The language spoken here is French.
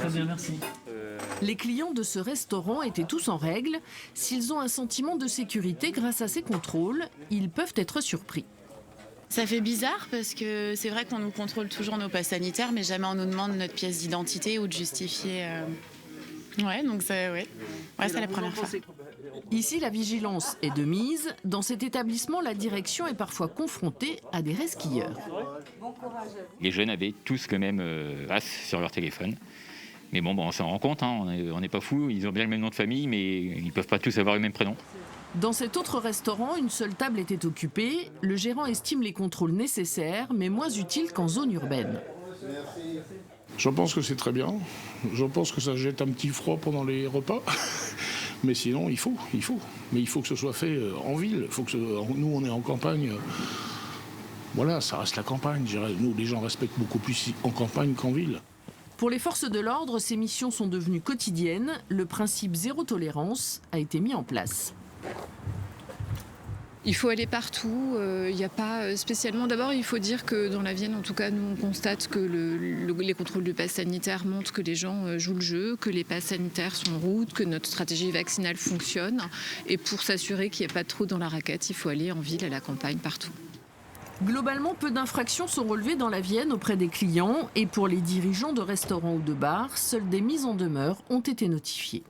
Très bien, merci. Les clients de ce restaurant étaient tous en règle. S'ils ont un sentiment de sécurité grâce à ces contrôles, ils peuvent être surpris. Ça fait bizarre parce que c'est vrai qu'on nous contrôle toujours nos passes sanitaires, mais jamais on nous demande notre pièce d'identité ou de justifier. Ouais, donc c'est la première fois. Ici, la vigilance est de mise. Dans cet établissement, la direction est parfois confrontée à des resquilleurs. Les jeunes avaient tous quand même passe sur leur téléphone. Mais bon, on s'en rend compte, hein, on n'est pas fous, ils ont bien le même nom de famille, mais ils ne peuvent pas tous avoir le même prénom. Dans cet autre restaurant, une seule table était occupée. Le gérant estime les contrôles nécessaires, mais moins utiles qu'en zone urbaine. Je pense que c'est très bien. Je pense que ça jette un petit froid pendant les repas. Mais sinon, il faut. Mais il faut que ce soit fait en ville. Nous, on est en campagne. Voilà, ça reste la campagne. Je dirais. Nous, les gens respectent beaucoup plus en campagne qu'en ville. Pour les forces de l'ordre, ces missions sont devenues quotidiennes. Le principe zéro tolérance a été mis en place. Il faut aller partout, il n'y a pas spécialement... D'abord, il faut dire que dans la Vienne, en tout cas, nous, on constate que les contrôles de passe sanitaire montrent que les gens jouent le jeu, que les passes sanitaires sont en route, que notre stratégie vaccinale fonctionne. Et pour s'assurer qu'il n'y ait pas de trou dans la raquette, il faut aller en ville, à la campagne, partout. Globalement, peu d'infractions sont relevées dans la Vienne auprès des clients. Et pour les dirigeants de restaurants ou de bars, seules des mises en demeure ont été notifiées.